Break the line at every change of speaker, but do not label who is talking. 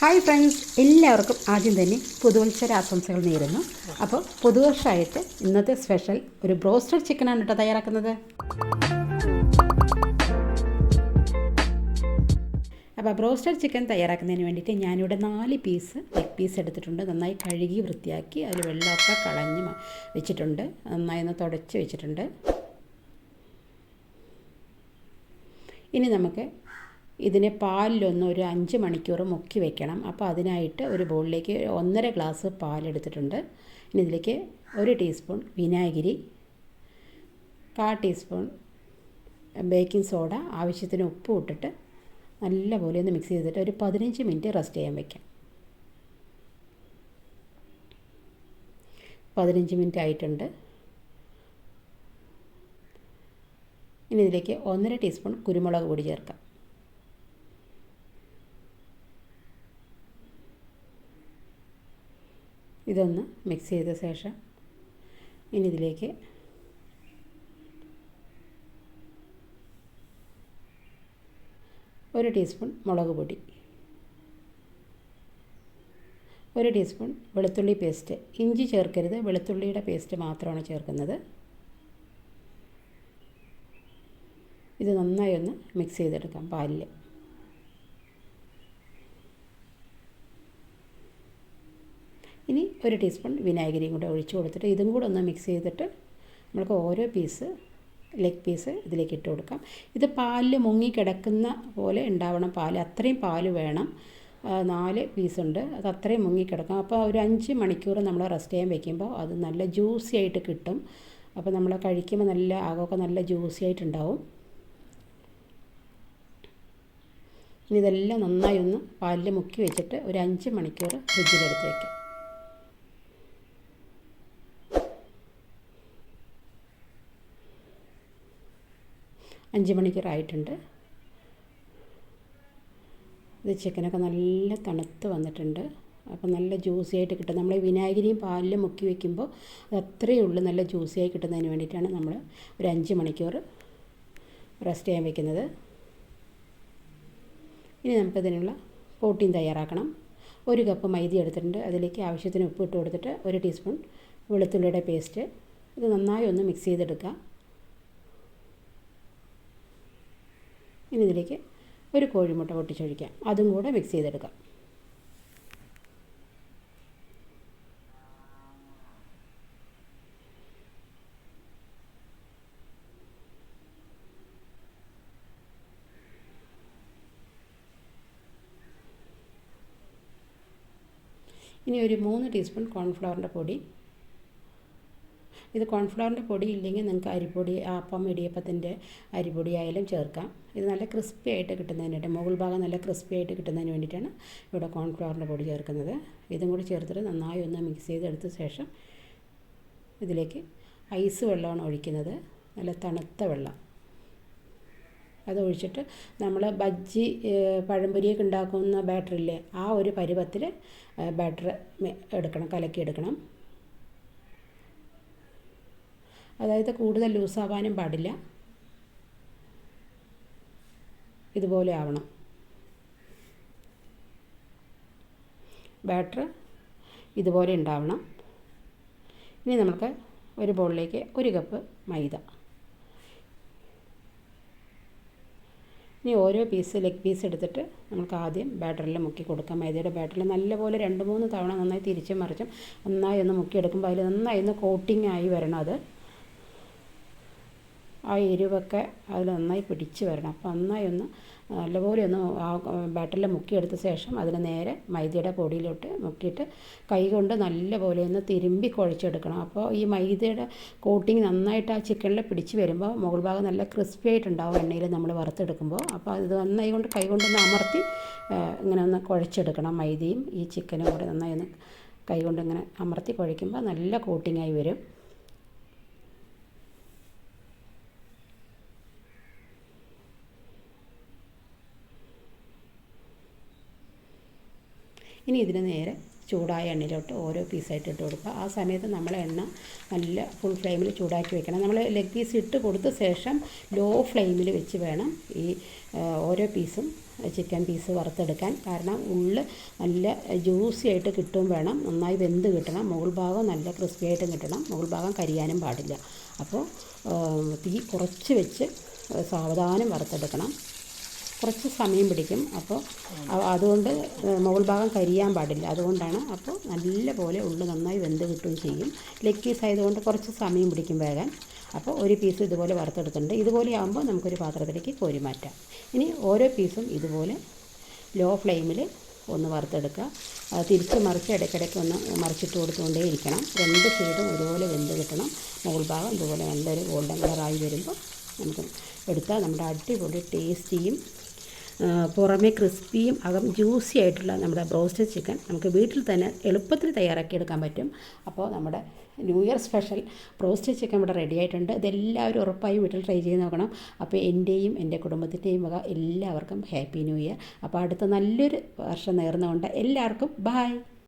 Hi friends, എല്ലാവർക്കും ആദ്യം തന്നെ പുതുവത്സര ആശംസകൾ നേരുന്നു. അപ്പോൾ പുതുവർഷമായിട്ട് ഇന്നത്തെ സ്പെഷ്യൽ ഒരു ബ്രോസ്റ്റഡ് ചിക്കനാണ് കേട്ടോ തയ്യാറാക്കുന്നത്. അപ്പോൾ ബ്രോസ്റ്റഡ് ചിക്കൻ തയ്യാറാക്കുന്നതിന് വേണ്ടിയിട്ട് ഞാനിവിടെ 4 ലെഗ് പീസ് എടുത്തിട്ടുണ്ട്. നന്നായി കഴുകി വൃത്തിയാക്കി അതിൽ വെള്ളമൊക്കെ കളഞ്ഞ് വെച്ചിട്ടുണ്ട്. നന്നായി ഒന്ന് തുടച്ച് വെച്ചിട്ടുണ്ട്. ഇനി നമുക്ക് ഇതിനെ പാലിലൊന്ന് ഒരു 5 മണിക്കൂർ മുക്കി വെക്കണം. അപ്പോൾ അതിനായിട്ട് ഒരു ബൗളിലേക്ക് 1.5 ഗ്ലാസ് പാലെടുത്തിട്ടുണ്ട്. ഇനി ഇതിലേക്ക് 1 ടീസ്പൂൺ വിനാഗിരി, 1/4 ടീസ്പൂൺ ബേക്കിംഗ് സോഡ, ആവശ്യത്തിന് ഉപ്പ് ഇട്ടിട്ട് നല്ലപോലെ ഒന്ന് മിക്സ് ചെയ്തിട്ട് ഒരു 15 മിനിറ്റ് റെസ്റ്റ് ചെയ്യാൻ വയ്ക്കാം. 15 മിനിറ്റ് ആയിട്ടുണ്ട്. ഇനി ഇതിലേക്ക് 1.5 ടീസ്പൂൺ കുരുമുളക് പൊടി ചേർക്കാം. ഇതൊന്ന് മിക്സ് ചെയ്ത ശേഷം ഇനി ഇതിലേക്ക് ഒരു ടീസ്പൂൺ മുളക് പൊടി, 1 ടീസ്പൂൺ വെളുത്തുള്ളി പേസ്റ്റ്. ഇഞ്ചി ചേർക്കരുത്, വെളുത്തുള്ളിയുടെ പേസ്റ്റ് മാത്രമാണ് ചേർക്കുന്നത്. ഇത് നന്നായി ഒന്ന് മിക്സ് ചെയ്തെടുക്കാം പാലിൽ. ഇനി 1 ടീസ്പൂൺ വിനാഗിരിയും കൂടെ ഒഴിച്ച് കൊടുത്തിട്ട് ഇതും കൂടെ ഒന്ന് മിക്സ് ചെയ്തിട്ട് നമുക്ക് ഓരോ ലെഗ് പീസ് ഇതിലേക്ക് ഇട്ട് കൊടുക്കാം. ഇത് പാലിൽ മുങ്ങിക്കിടക്കുന്ന പോലെ ഉണ്ടാവണം. അത്രയും പാല് വേണം. 4 പീസുണ്ട്, അത് അത്രയും മുങ്ങിക്കിടക്കാം. അപ്പോൾ ഒരു 5 മണിക്കൂർ നമ്മൾ റെസ്റ്റ് ചെയ്യാൻ വെക്കുമ്പോൾ അത് നല്ല ജ്യൂസി ആയിട്ട് കിട്ടും. അപ്പോൾ നമ്മൾ കഴിക്കുമ്പോൾ ആകമൊക്കെ നല്ല ജ്യൂസി ആയിട്ടുണ്ടാവും. ഇനി ഇതെല്ലാം നന്നായി ഒന്ന് പാലിൽ മുക്കി വെച്ചിട്ട് ഒരു 5 മണിക്കൂർ ഫ്രിഡ്ജിലെടുത്ത് വയ്ക്കാം. 5 മണിക്കൂറായിട്ടുണ്ട്. ഇത് ചിക്കനൊക്കെ നല്ല തണുത്ത് വന്നിട്ടുണ്ട്. അപ്പോൾ നല്ല ജ്യൂസി ആയിട്ട് കിട്ടും. നമ്മൾ വിനാഗിരിയും പാലിലും മുക്കി വയ്ക്കുമ്പോൾ അത് അത്രയേ ഉള്ളൂ. നല്ല ജ്യൂസി ആയി കിട്ടുന്നതിന് വേണ്ടിയിട്ടാണ് നമ്മൾ ഒരു 5 മണിക്കൂർ റെസ്റ്റ് ചെയ്യാൻ വയ്ക്കുന്നത്. ഇനി നമുക്കതിനുള്ള കോട്ടിങ് തയ്യാറാക്കണം. 1 കപ്പ് മൈദ എടുത്തിട്ടുണ്ട്. അതിലേക്ക് ആവശ്യത്തിന് ഉപ്പ് ഇട്ട് കൊടുത്തിട്ട് 1 ടീസ്പൂൺ വെളുത്തുള്ളിയുടെ പേസ്റ്റ്. ഇത് നന്നായി ഒന്ന് മിക്സ് ചെയ്തെടുക്കുക. ഇനി ഇതിലേക്ക് 1 കോഴിമുട്ട പൊട്ടിച്ചൊഴിക്കാം. അതും കൂടെ മിക്സ് ചെയ്തെടുക്കാം. ഇനി ഒരു 3 ടീസ്പൂൺ കോൺഫ്ലവറിൻ്റെ പൊടി. ഇത് കോൺഫ്ലവറിൻ്റെ പൊടി ഇല്ലെങ്കിൽ നിങ്ങൾക്ക് അരിപ്പൊടി, അപ്പം ഇടിയപ്പത്തിൻ്റെ അരിപ്പൊടി ആയാലും ചേർക്കാം. ഇത് നല്ല ക്രിസ്പി ആയിട്ട് കിട്ടുന്നതിന് വേണ്ടി, മുകൾ ഭാഗം നല്ല ക്രിസ്പി ആയിട്ട് കിട്ടുന്നതിന് വേണ്ടിയിട്ടാണ് ഇവിടെ കോൺഫ്ലവറിൻ്റെ പൊടി ചേർക്കുന്നത്. ഇതും കൂടി ചേർത്തിട്ട് നന്നായി ഒന്ന് മിക്സ് ചെയ്തെടുത്ത ശേഷം ഇതിലേക്ക് ഐസ് വെള്ളമാണ് ഒഴിക്കുന്നത്. നല്ല തണുത്ത വെള്ളം അതൊഴിച്ചിട്ട് നമ്മൾ ബജ്ജി, പഴംപൊരിയൊക്കെ ഉണ്ടാക്കുന്ന ബാറ്ററില്ലേ, ആ ഒരു പരുവത്തിൽ ബാറ്റർ കലക്കിയെടുക്കണം. അതായത് കൂടുതൽ ലൂസാവാനും പാടില്ല. ഇതുപോലെ ആവണം ബാറ്റർ, ഇതുപോലെ ഉണ്ടാവണം. ഇനി നമുക്ക് ഒരു ബൗളിലേക്ക് 1 കപ്പ് മൈദ. ഇനി ഓരോ ലെഗ് പീസ് എടുത്തിട്ട് നമുക്ക് ആദ്യം ബാറ്ററിൽ മുക്കി കൊടുക്കാം. മൈദയുടെ ബാറ്ററിൽ നല്ലപോലെ 2-3 തവണ നന്നായി തിരിച്ചും മറിച്ചും നന്നായി ഒന്ന് മുക്കിയെടുക്കുമ്പോൾ അതിൽ നന്നായി ഒന്ന് കോട്ടിങ് ആയി വരണം. ആ എരിവൊക്കെ അതിൽ നന്നായി പിടിച്ച് വരണം. അപ്പോൾ നന്നായി ഒന്ന് നല്ലപോലെ ഒന്ന് ആ ബാറ്ററിൽ മുക്കിയെടുത്ത ശേഷം അതിന് നേരെ മൈദയുടെ പൊടിയിലോട്ട് മുക്കിയിട്ട് കൈകൊണ്ട് നല്ലപോലെ ഒന്ന് തിരുമ്പി കുഴച്ചെടുക്കണം. അപ്പോൾ ഈ മൈദയുടെ കോട്ടിങ് നന്നായിട്ട് ആ ചിക്കനിൽ പിടിച്ച് വരുമ്പോൾ മുകൾ ഭാഗം നല്ല ക്രിസ്പി ആയിട്ടുണ്ടാവും എണ്ണയിൽ നമ്മൾ വറുത്തെടുക്കുമ്പോൾ. അപ്പോൾ ഇത് നന്നായി കൈകൊണ്ടൊന്ന് അമർത്തി ഇങ്ങനെ ഒന്ന് കുഴച്ചെടുക്കണം. മൈദയും ഈ ചിക്കനും കൂടെ നന്നായി ഒന്ന് കൈകൊണ്ട് ഇങ്ങനെ അമർത്തി കുഴയ്ക്കുമ്പോൾ നല്ല കോട്ടിങ്ങായി വരും. ഇനി ഇതിന് നേരെ ചൂടായ എണ്ണയിലോട്ട് ഓരോ പീസായിട്ട് ഇട്ട് കൊടുക്കുക. ആ സമയത്ത് നമ്മൾ എണ്ണ നല്ല ഫുൾ ഫ്ലെയിമിൽ ചൂടാക്കി വെക്കണം. നമ്മൾ ലെഗ് പീസ് ഇട്ട് കൊടുത്ത ശേഷം ലോ ഫ്ലെയിമിൽ വെച്ച് വേണം ഈ ഓരോ പീസും ചിക്കൻ പീസ് വറുത്തെടുക്കാൻ. കാരണം ഉള്ളിൽ നല്ല ജ്യൂസി ആയിട്ട് കിട്ടും വേണം, നന്നായി വെന്ത് കിട്ടണം, മുകൾ ഭാഗം നല്ല ക്രിസ്പി ആയിട്ടും കിട്ടണം, മുകൾ ഭാഗം കരിയാനും പാടില്ല. അപ്പോൾ തീ കുറച്ച് വെച്ച് സാവധാനം വറുത്തെടുക്കണം. കുറച്ച് സമയം പിടിക്കും. അപ്പോൾ അതുകൊണ്ട് മുകൾ ഭാഗം കരിയാൻ പാടില്ല. അതുകൊണ്ടാണ്. അപ്പോൾ നല്ല പോലെ ഉള്ളു നന്നായി വെന്ത് കിട്ടുകയും ചെയ്യും. ലെഗ് പീസ് ആയതുകൊണ്ട് കുറച്ച് സമയം പിടിക്കും വേകാൻ. അപ്പോൾ ഒരു പീസ് ഇതുപോലെ വറുത്തെടുത്തിട്ടുണ്ട്. ഇതുപോലെ ആകുമ്പോൾ നമുക്കൊരു പാത്രത്തിലേക്ക് കോരി മാറ്റാം. ഇനി ഓരോ പീസും ഇതുപോലെ ലോ ഫ്ലെയിമിൽ ഒന്ന് വറുത്തെടുക്കുക. തിരിച്ച് മറിച്ച് ഇടയ്ക്കിടയ്ക്ക് ഒന്ന് മറിച്ചിട്ട് കൊടുത്തുകൊണ്ടേ ഇരിക്കണം. രണ്ട് സൈഡും ഒരുപോലെ വെന്ത് കിട്ടണം. മുകൾ ഭാഗം ഇതുപോലെ നല്ലൊരു ഗോൾഡൻ കളറായി വരുമ്പോൾ നമുക്ക് എടുത്താൽ നമ്മുടെ അടിപൊളി ടേസ്റ്റിയും പുറമേ ക്രിസ്പിയും അകം ജ്യൂസി ആയിട്ടുള്ള നമ്മുടെ ബ്രോസ്റ്റഡ് ചിക്കൻ നമുക്ക് വീട്ടിൽ തന്നെ എളുപ്പത്തിൽ തയ്യാറാക്കിയെടുക്കാൻ പറ്റും. അപ്പോൾ നമ്മുടെ new year special broasted chicken ഇവിടെ റെഡി ആയിട്ടുണ്ട്. ഇതെല്ലാവരും ഉറപ്പായും വീട്ടിൽ ട്രൈ ചെയ്ത് നോക്കണം. അപ്പോൾ എൻ്റെയും എൻ്റെ കുടുംബത്തിൻ്റെയും വക എല്ലാവർക്കും ഹാപ്പി ന്യൂ ഇയർ. അപ്പോൾ അടുത്ത നല്ലൊരു വർഷം നേർന്നുകൊണ്ട് എല്ലാവർക്കും ബൈ.